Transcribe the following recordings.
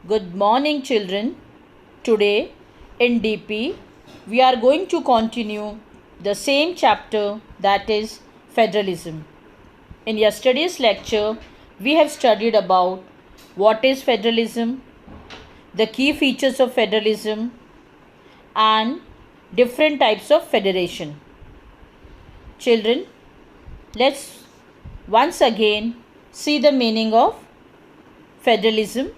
Good morning, children. Today in DP, we are going to continue the same chapter, that is federalism. In yesterday's lecture, we have studied about what is federalism, the key features of federalism, and different types of federation. Children, let's once again see the meaning of federalism.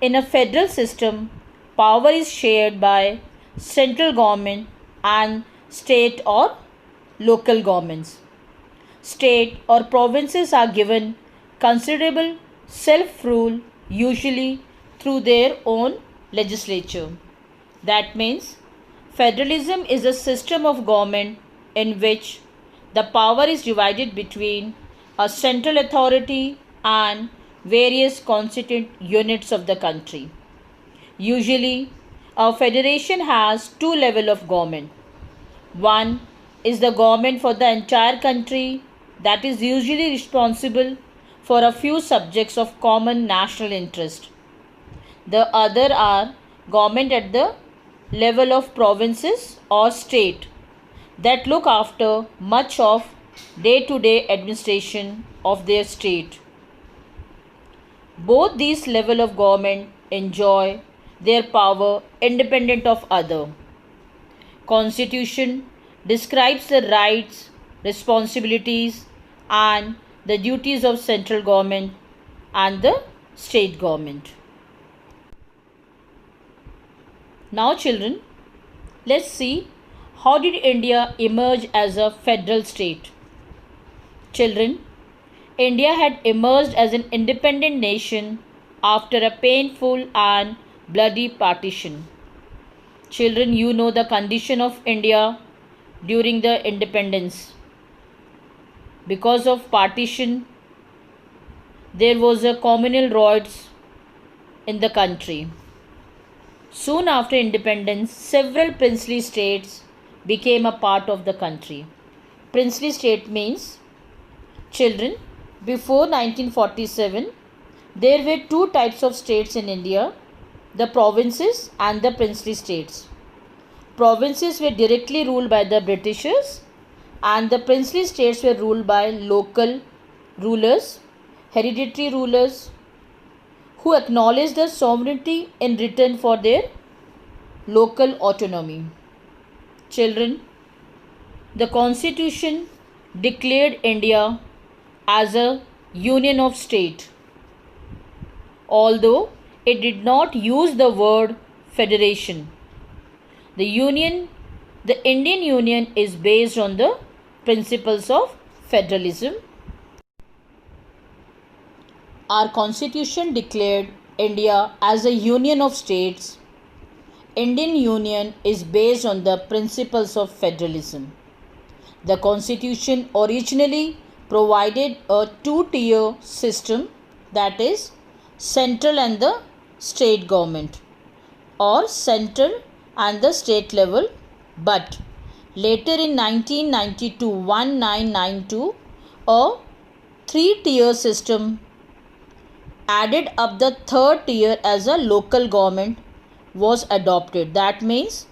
In a federal system, power is shared by central government and state or local governments. State or provinces are given considerable self-rule, usually through their own legislature. That means federalism is a system of government in which the power is divided between a central authority and various constituent units of the country. Usually, a federation has two levels of government. One is the government for the entire country, that is usually responsible for a few subjects of common national interest. The other are government at the level of provinces or state that look after much of day-to-day administration of their state. Both these level of government enjoy their power independent of other. Constitution describes the rights, responsibilities and the duties of central government and the state government. Now children, let's see how did India emerge as a federal state. Children, India had emerged as an independent nation after a painful and bloody partition. Children, you know the condition of India during the independence. Because of partition, there was a communal riots in the country. Soon after independence, several princely states became a part of the country. Princely state means, children, before 1947, there were two types of states in India, the provinces and the princely states. Provinces were directly ruled by the Britishers and the princely states were ruled by local rulers, hereditary rulers who acknowledged the sovereignty in return for their local autonomy. Children, the Constitution declared India as a union of states, although it did not use the word federation. The Indian Union is based on the principles of federalism. Our Constitution declared India as a union of states. Indian Union is based on the principles of federalism. The Constitution originally provided a two-tier system, that is central and the state government or central and the state level, but later in 1992 a three-tier system added up the third tier as a local government was adopted. That means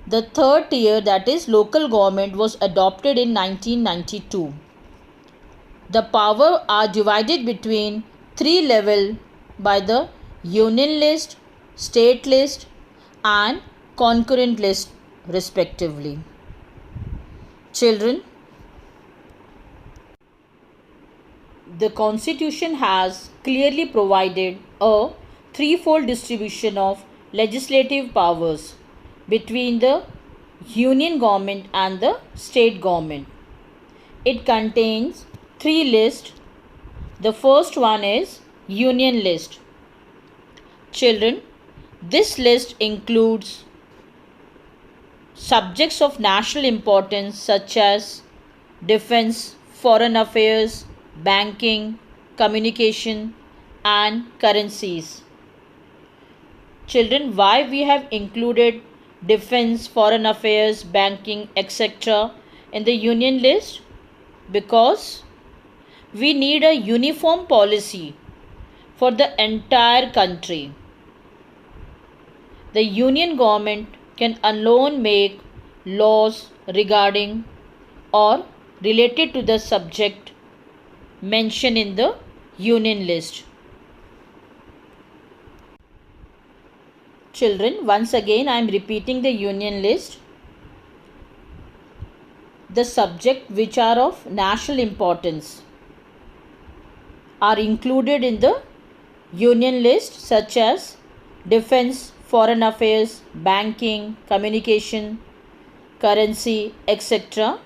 the third tier, that is local government, was adopted in 1992. The power are divided between three levels by the union list, state list and concurrent list respectively. Children, the Constitution has clearly provided a threefold distribution of legislative powers between the union government and the state government. It contains three lists. The first one is union list. Children, this list includes subjects of national importance such as defense, foreign affairs, banking, communication and currencies. Children, why we have included defense, foreign affairs, banking, etc. in the union list? Because we need a uniform policy for the entire country. the union government can alone make laws regarding or related to the subject mentioned in the union list. Children, once again I am repeating the union list. The subjects which are of national importance are included in the union list, such as defense, foreign affairs, banking, communication, currency, etc.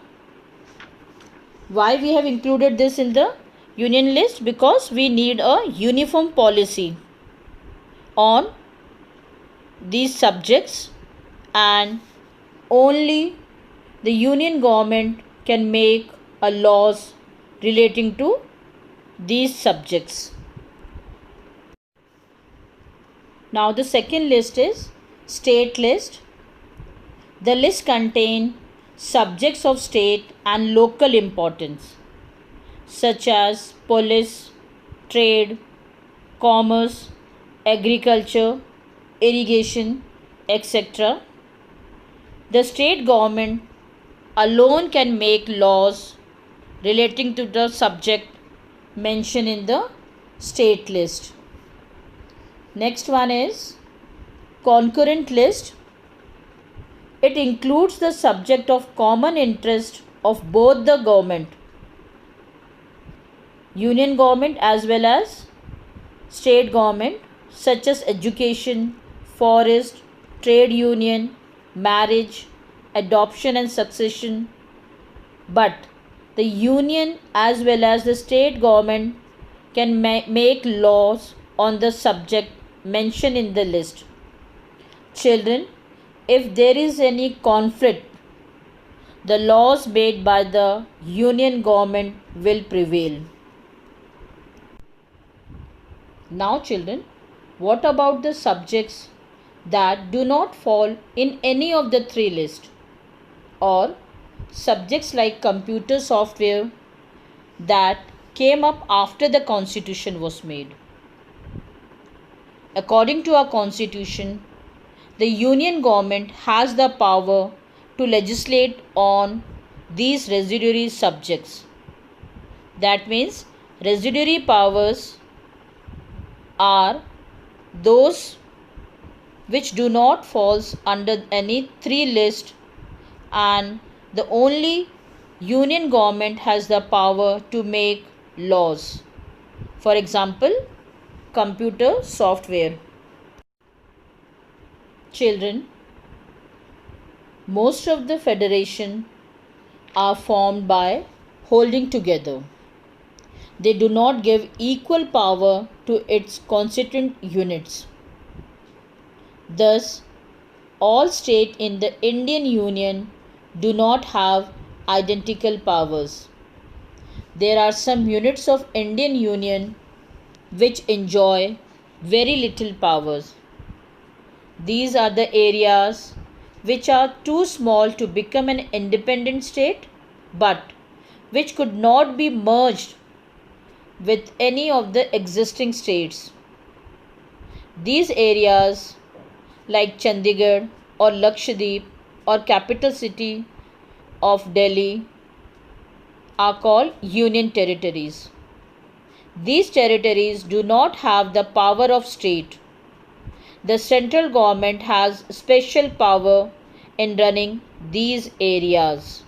Why we have included this in the union list? Because we need a uniform policy on these subjects, and only the union government can make a laws relating to these subjects. Now the second list is state list. The list contains subjects of state and local importance, such as police, trade, commerce, agriculture, irrigation, etc. The state government alone can make laws relating to the subject mentioned in the state list. Next one is concurrent list. It includes the subject of common interest of both the government, union government as well as state government, such as education, forest, trade union, marriage, adoption and succession. But the union as well as the state government can make laws on the subject mentioned in the list. Children, if there is any conflict, the laws made by the union government will prevail. Now children, what about the subjects that do not fall in any of the three lists, or subjects like computer software that came up after the constitution was made? According to our constitution, the union government has the power to legislate on these residuary subjects. That means residuary powers are those which do not fall under any three list, and the only union government has the power to make laws. For example, computer software. Children, most of the federation are formed by holding together. They do not give equal power to its constituent units. Thus, all states in the Indian Union do not have identical powers. There are some units of Indian Union which enjoy very little powers. These are the areas which are too small to become an independent state, but which could not be merged with any of the existing states. These areas like Chandigarh or Lakshadweep or capital city of Delhi are called union territories. These territories do not have the power of state. The central government has special power in running these areas.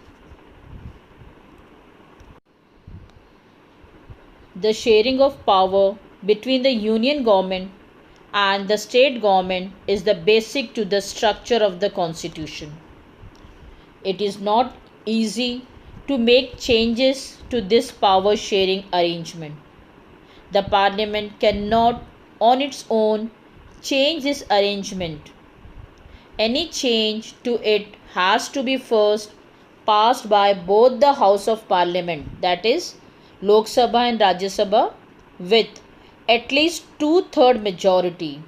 The sharing of power between the union government and the state government is the basic to the structure of the constitution. It is not easy to make changes to this power sharing arrangement. The parliament cannot on its own change this arrangement. Any change to it has to be first passed by both the House of Parliament, that is Lok Sabha and Rajya Sabha, with at least 2/3 majority.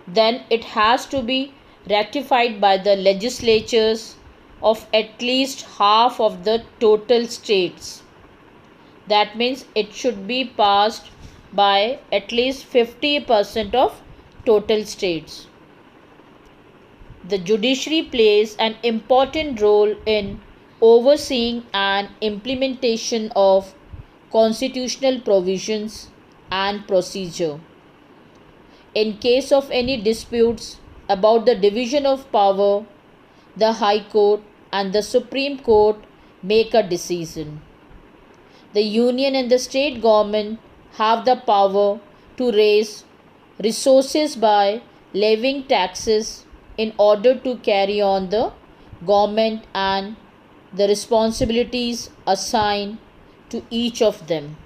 Then it has to be ratified by the legislatures of at least half of the total states. That means it should be passed by at least 50% of total states. The judiciary plays an important role in overseeing and implementation of constitutional provisions and procedure. In case of any disputes about the division of power, the High Court and the Supreme Court make a decision. The union and the state government have the power to raise resources by levying taxes in order to carry on the government and the responsibilities assigned to each of them.